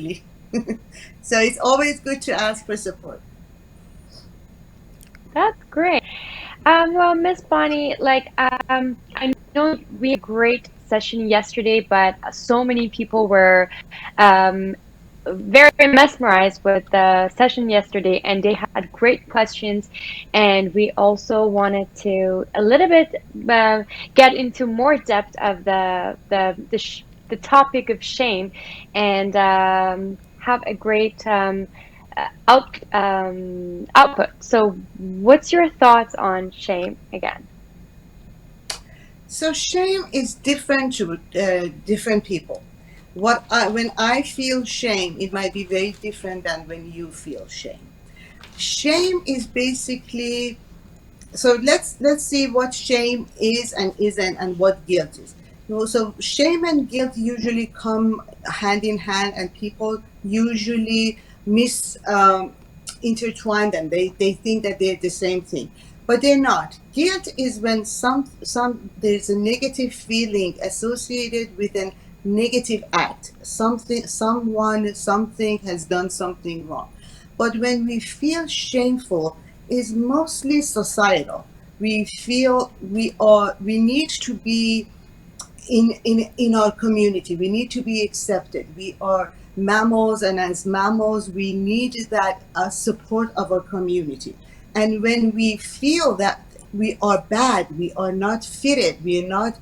So it's always good to ask for support. That's great. Well, Miss Bonnie, I know we had a great session yesterday, but so many people were um, very mesmerized with the session yesterday, and they had great questions. And we also wanted to a little bit get into more depth of the topic of shame, and have a great output. So, what's your thoughts on shame again? So shame is different to different people. When I feel shame, it might be very different than when you feel shame. Shame is basically, so let's see what shame is and isn't, and what guilt is. So shame and guilt usually come hand in hand, and people usually mis intertwine them. They think that they're the same thing, but they're not. Guilt is when some there's a negative feeling associated with a negative act. Something has done something wrong. But when we feel shameful, is mostly societal. We feel we need to be in our community. We need to be accepted. We are mammals, and as mammals, we need that support of our community. And when we feel that we are bad, we are not fitted, we're not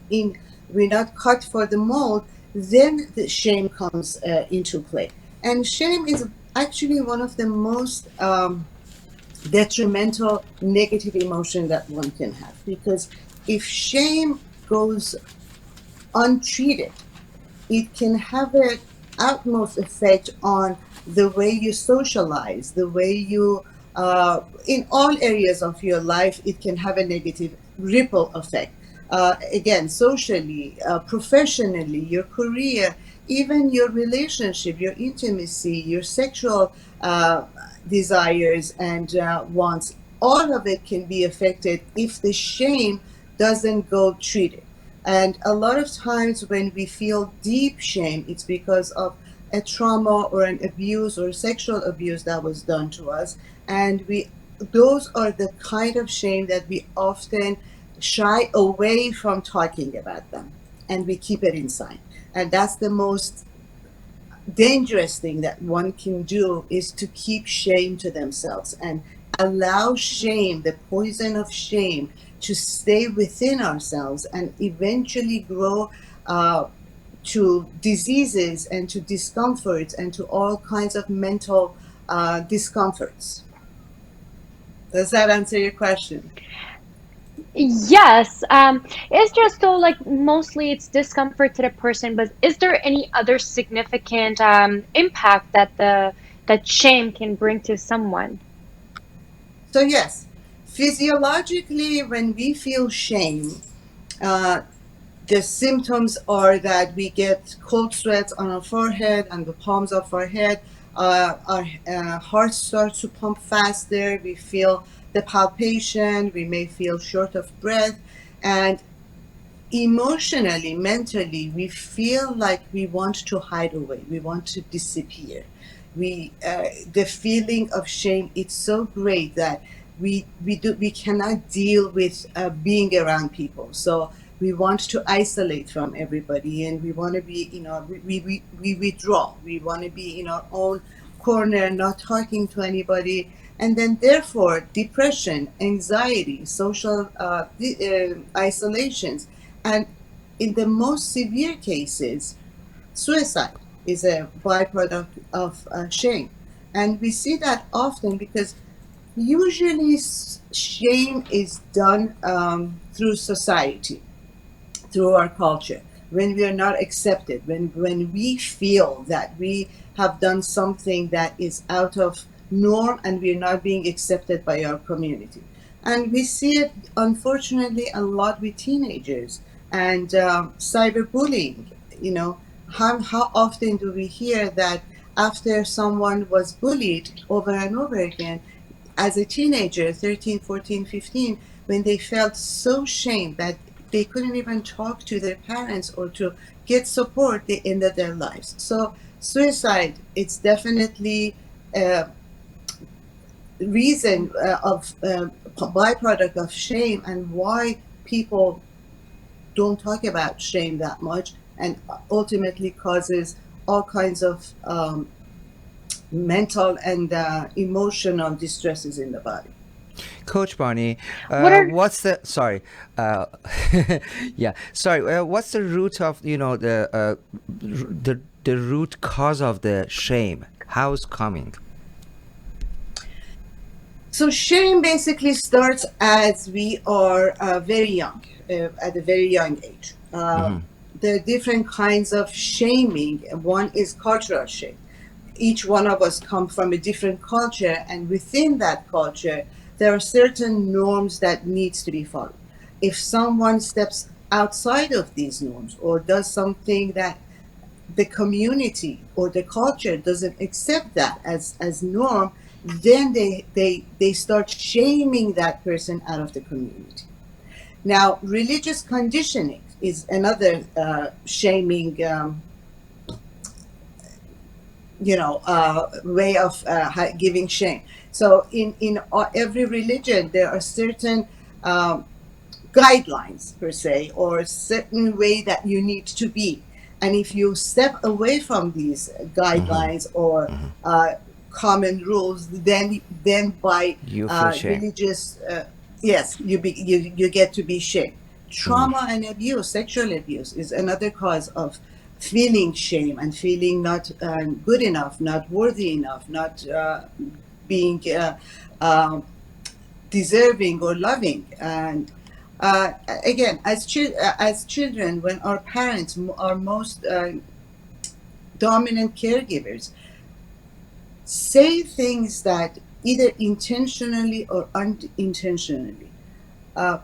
cut for the mold, then the shame comes into play. And shame is actually one of the most detrimental negative emotion that one can have, because if shame goes untreated, it can have an utmost effect on the way you socialize, the way you, in all areas of your life, it can have a negative ripple effect. Again, socially, professionally, your career, even your relationship, your intimacy, your sexual desires and wants, all of it can be affected if the shame doesn't go treated. And a lot of times when we feel deep shame, it's because of a trauma or an abuse or sexual abuse that was done to us. And those are the kind of shame that we often shy away from talking about them, and we keep it inside. And that's the most dangerous thing that one can do, is to keep shame to themselves and allow shame, the poison of shame, to stay within ourselves and eventually grow uh, to diseases and to discomforts and to all kinds of mental discomforts. Does that answer your question? Yes, it's just though like mostly it's discomfort to the person, but is there any other significant impact that the that shame can bring to someone? So, yes, physiologically, when we feel shame, uh, the symptoms are that we get cold sweats on our forehead and the palms of our head. Our hearts start to pump faster. We feel the palpation. We may feel short of breath. And emotionally, mentally, we feel like we want to hide away. We want to disappear. The feeling of shame, it's so great that we cannot deal with being around people. So we want to isolate from everybody, and we want to be, we withdraw. We want to be in our own corner, not talking to anybody. And then therefore depression, anxiety, social isolations, and in the most severe cases, suicide is a byproduct of shame. And we see that often because usually shame is done through society, through our culture. When we are not accepted, when we feel that we have done something that is out of norm and we're not being accepted by our community. And we see it unfortunately a lot with teenagers and cyberbullying. You know, how often do we hear that after someone was bullied over and over again, as a teenager, 13, 14, 15, when they felt so shamed that they couldn't even talk to their parents or to get support, they ended their lives. So suicide, it's definitely a reason of byproduct of shame, and why people don't talk about shame that much, and ultimately causes all kinds of mental and emotional distresses in the body. Coach Barney, What are what's the sorry, uh, yeah, sorry. What's the root of the root cause of the shame? How's coming? So shame basically starts as we are very young, at a very young age. There are different kinds of shaming. One is cultural shame. Each one of us come from a different culture, and within that culture, there are certain norms that needs to be followed. If someone steps outside of these norms or does something that the community or the culture doesn't accept that as norm, then they start shaming that person out of the community. Now, religious conditioning is another shaming way of giving shame. So in every religion, there are certain guidelines per se, or a certain way that you need to be. And if you step away from these guidelines or common rules, then by You feel shame. religious, yes, you get to be shamed. Trauma and abuse, sexual abuse, is another cause of feeling shame and feeling not good enough, not worthy enough, not being deserving or loving. And again, as children, when our parents are most dominant caregivers, say things that either intentionally or unintentionally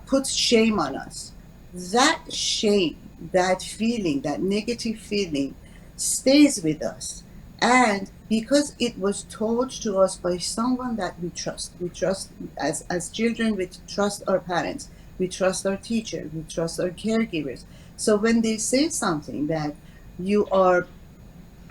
puts shame on us, that shame, that feeling, that negative feeling stays with us. And because it was told to us by someone that we trust as children, we trust our parents, we trust our teacher, we trust our caregivers. So when they say something that you are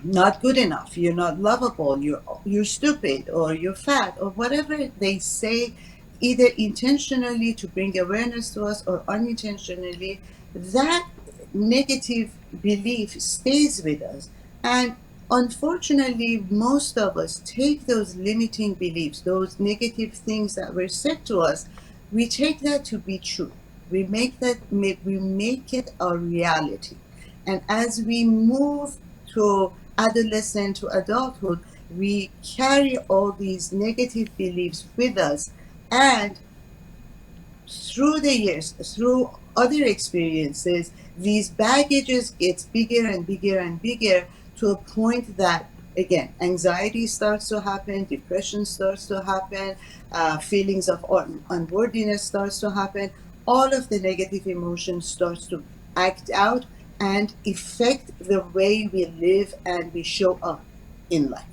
not good enough, you're not lovable, you're stupid, or you're fat, or whatever they say, either intentionally to bring awareness to us or unintentionally, that negative belief stays with us. And unfortunately, most of us take those limiting beliefs, those negative things that were said to us, we take that to be true. We make it our reality. And as we move to adolescent to adulthood, we carry all these negative beliefs with us, and through the years, through other experiences, these baggages gets bigger and bigger and bigger, to a point that, again, anxiety starts to happen, depression starts to happen, feelings of unworthiness starts to happen. All of the negative emotions starts to act out and affect the way we live and we show up in life.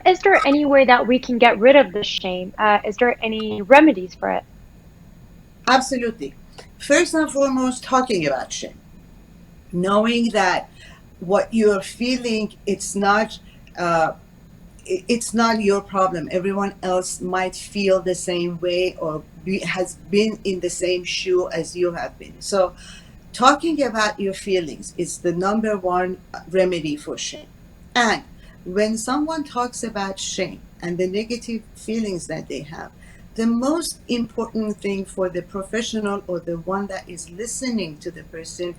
Is there any way that we can get rid of the shame? Is there any remedies for it? Absolutely. First and foremost, talking about shame, knowing that what you're feeling, it's not your problem. Everyone else might feel the same way, or has been in the same shoe as you have been. So talking about your feelings is the number one remedy for shame. And when someone talks about shame and the negative feelings that they have, the most important thing for the professional or the one that is listening to the person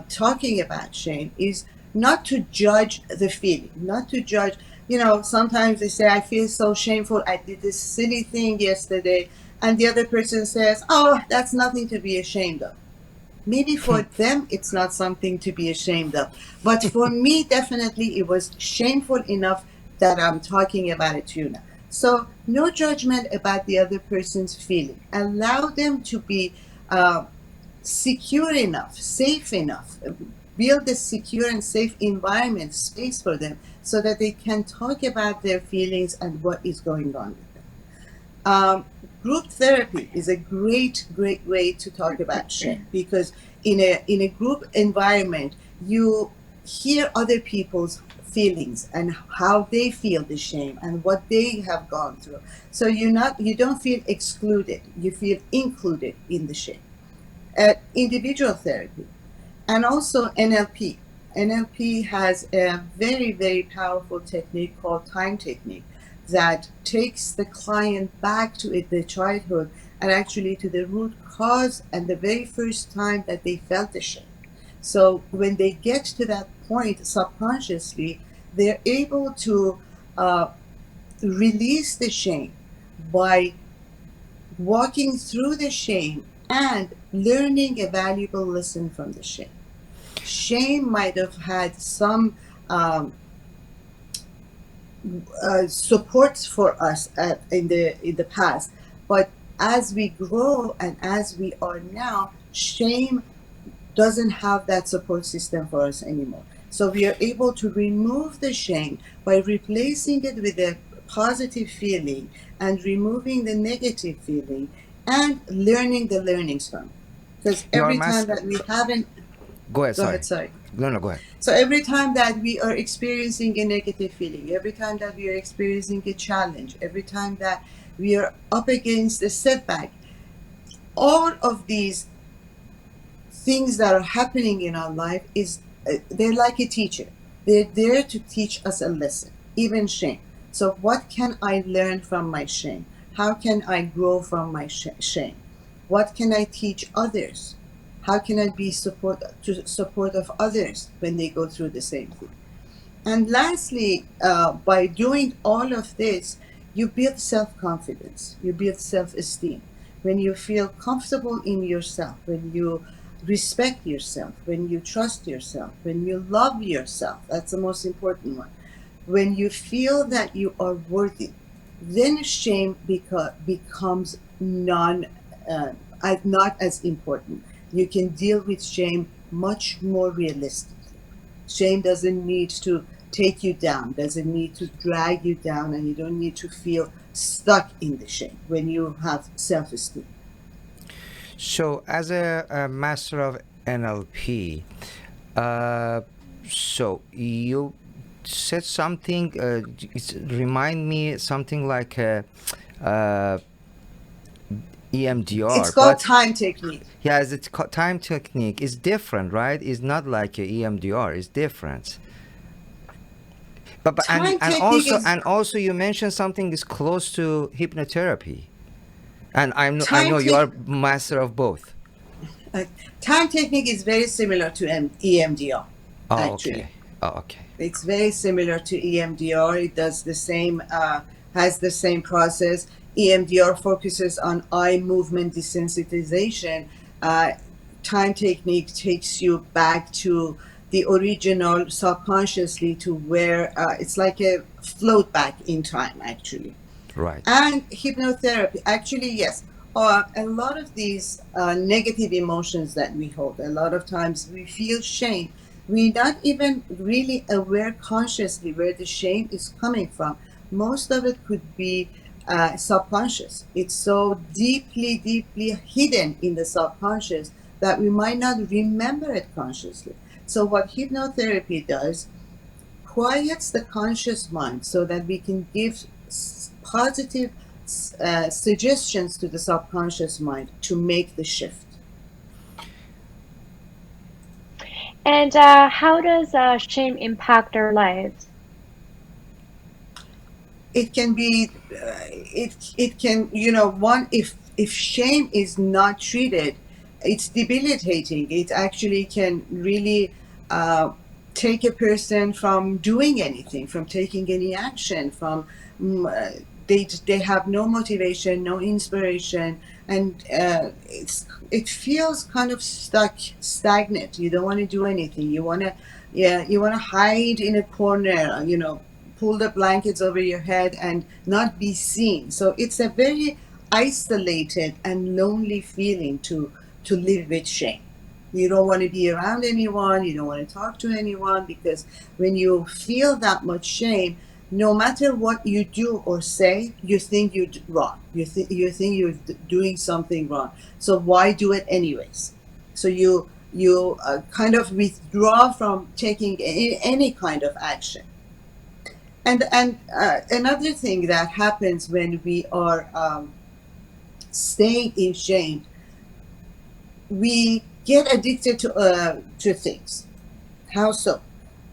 talking about shame is not to judge the feeling, not to judge. Sometimes they say, I feel so shameful, I did this silly thing yesterday. And the other person says, oh, that's nothing to be ashamed of. Maybe for them, it's not something to be ashamed of. But for me, definitely, it was shameful enough that I'm talking about it to you now. So no judgment about the other person's feeling. Allow them to be secure enough, safe enough. Build a secure and safe environment, space for them, so that they can talk about their feelings and what is going on with them. Group therapy is a great way to talk about shame, because in a group environment, you hear other people's feelings and how they feel the shame and what they have gone through. So you don't feel excluded, you feel included in the shame. Individual therapy and also NLP. NLP has a very, very powerful technique called time technique that takes the client back to the childhood and actually to the root cause and the very first time that they felt the shame. So when they get to that point subconsciously, they're able to release the shame by walking through the shame and learning a valuable lesson from the shame. Shame might have had some support for us in the past, but as we grow and as we are now, shame doesn't have that support system for us anymore. So we are able to remove the shame by replacing it with a positive feeling and removing the negative feeling and learning the learnings from it. Because every time that we haven't Go ahead. Go ahead, sorry. No, go ahead. So every time that we are experiencing a negative feeling, every time that we are experiencing a challenge, every time that we are up against a setback, all of these things that are happening in our life they're like a teacher. They're there to teach us a lesson, even shame. So what can I learn from my shame? How can I grow from my shame? What can I teach others? How can I be support of others when they go through the same thing? And lastly, by doing all of this, you build self-confidence, you build self-esteem. When you feel comfortable in yourself, when you respect yourself, when you trust yourself, when you love yourself, that's the most important one. When you feel that you are worthy, then shame becomes not as important. You can deal with shame much more realistically. Shame doesn't need to take you down, doesn't need to drag you down, and you don't need to feel stuck in the shame when you have self-esteem. So, as a master of NLP, so you said something. Remind me something like EMDR. It's called time technique. Yeah, it's time technique. It's different, right? It's not like a EMDR. It's different. But and also you mentioned something is close to hypnotherapy. And I know you are master of both. Time technique is very similar to EMDR. Okay. It's very similar to EMDR. It does the same, has the same process. EMDR focuses on eye movement desensitization. Time technique takes you back to the original subconsciously to where it's like a float back in time, actually. Right. And hypnotherapy, actually, yes. A lot of these negative emotions that we hold, a lot of times we feel shame. We're not even really aware consciously where the shame is coming from. Most of it could be subconscious. It's so deeply, deeply hidden in the subconscious that we might not remember it consciously. So what hypnotherapy does, quiets the conscious mind so that we can give positive suggestions to the subconscious mind to make the shift. And how does shame impact our lives? It can be, it can, if shame is not treated, it's debilitating. It actually can really take a person from doing anything, from taking any action, from they have no motivation, no inspiration, and it feels kind of stuck, stagnant. You don't want to do anything. You want to hide in a corner, pull the blankets over your head and not be seen. So it's a very isolated and lonely feeling to live with shame. You don't want to be around anyone. You don't want to talk to anyone, because when you feel that much shame, no matter what you do or say, you think you're wrong. You think you're doing something wrong. So why do it anyways? So you you kind of withdraw from taking any kind of action. And another thing that happens when we are staying in shame, we get addicted to things. How so?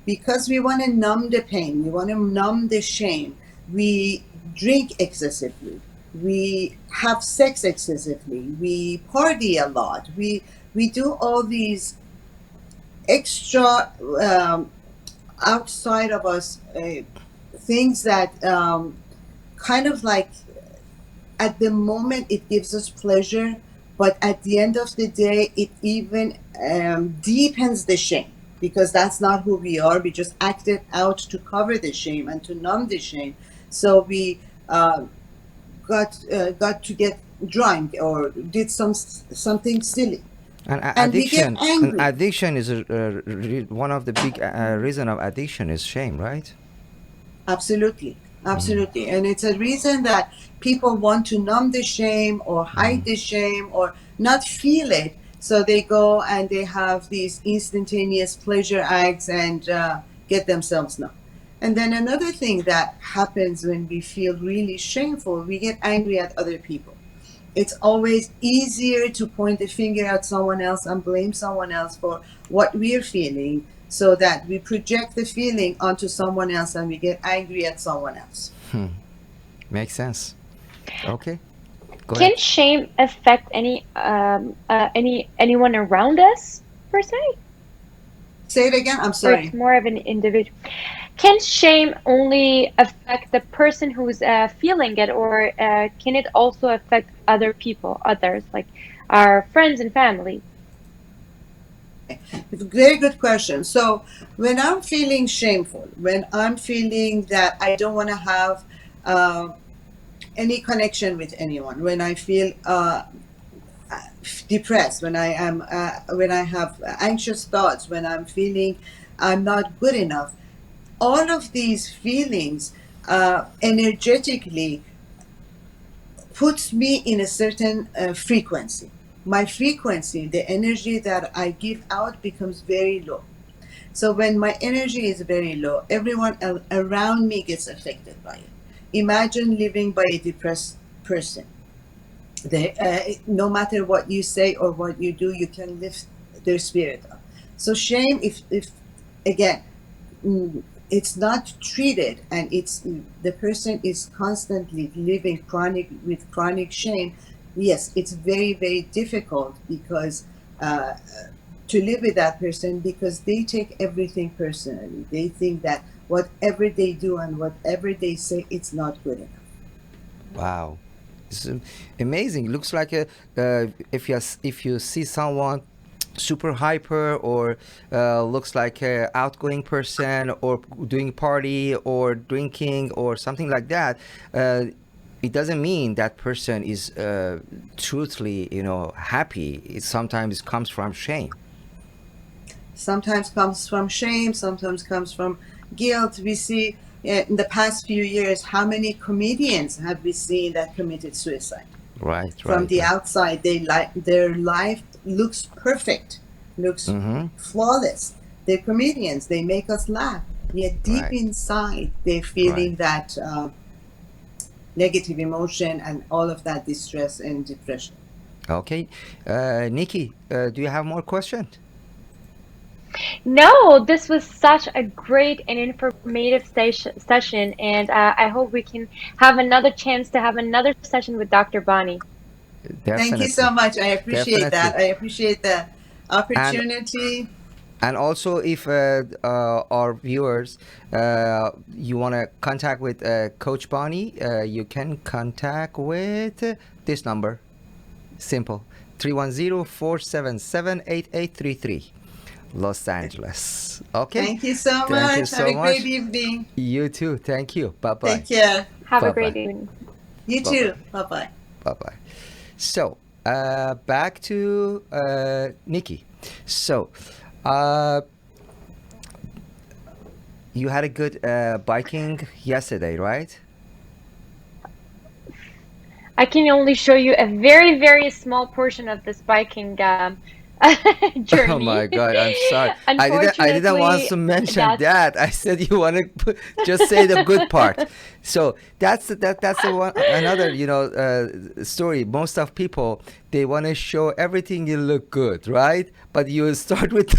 Because we want to numb the pain, we want to numb the shame. We drink excessively, we have sex excessively, we party a lot, we do all these extra outside of us things that kind of like at the moment it gives us pleasure, but at the end of the day it even deepens the shame, because that's not who we are. We just acted out to cover the shame and to numb the shame. So we got to get drunk or did something silly, and we get angry. Addiction is one of the big reason of addiction is shame, right? Absolutely. And it's a reason that people want to numb the shame or hide the shame or not feel it. So they go and they have these instantaneous pleasure acts and get themselves numb. And then another thing that happens when we feel really shameful, we get angry at other people. It's always easier to point the finger at someone else and blame someone else for what we're feeling, so that we project the feeling onto someone else and we get angry at someone else. Makes sense. Okay. Go Can ahead. shame affect anyone around us per se? Say it again. I'm Or sorry. it's more of an individual? Can shame only affect the person who's feeling it, or can it also affect other people, others, like our friends and family? Very good question. So when I'm feeling shameful, when I'm feeling that I don't want to have any connection with anyone, when I feel depressed, when I have anxious thoughts, when I'm feeling I'm not good enough, all of these feelings energetically puts me in a certain frequency. My frequency, the energy that I give out, becomes very low. So when my energy is very low, everyone around me gets affected by it. Imagine living by a depressed person. No matter what you say or what you do, you can lift their spirit up. So shame, if again, it's not treated, and the person is constantly living with chronic shame, yes, it's very, very difficult, because to live with that person, because they take everything personally. They think that whatever they do and whatever they say, it's not good enough. Wow, it's amazing. Looks like if you see someone super hyper or looks like a outgoing person or doing party or drinking or something like that, it doesn't mean that person is truthfully, happy. It sometimes comes from shame. Sometimes comes from shame, sometimes comes from guilt. We see in the past few years, how many comedians have we seen that committed suicide? Right. From the outside, their life looks perfect, looks flawless. They're comedians, they make us laugh. Yet deep inside, they're feeling that negative emotion and all of that distress and depression. Okay. Nikki, do you have more questions? No, this was such a great and informative session, and I hope we can have another chance to have another session with Dr. Bonnie. Definitely. Thank you so much. I appreciate that. I appreciate the opportunity. And also, if our viewers, you want to contact with Coach Bonnie, you can contact with this number. Simple. 310-477-8833. Los Angeles. Okay. Thank you so much. Have a great evening. You too. Thank you. Bye-bye. Take care. Have a great evening. You too. Bye-bye. Bye-bye. So, back to Nikki. So, you had a good biking yesterday, right? I can only show you a very, very small portion of this biking Oh my journey. God, I'm sorry. I didn't want Unfortunately, to mention that's that. I said you want to just say the good part. So that's the one another story. Most of people, they want to show everything you look good, right? But you start with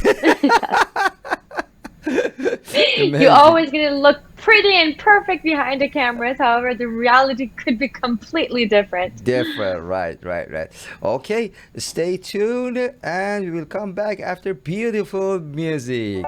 you're amazing. always going to look pretty and perfect behind the cameras. However, the reality could be completely different. Different, right, right, right. Okay, stay tuned, and we will come back after beautiful music.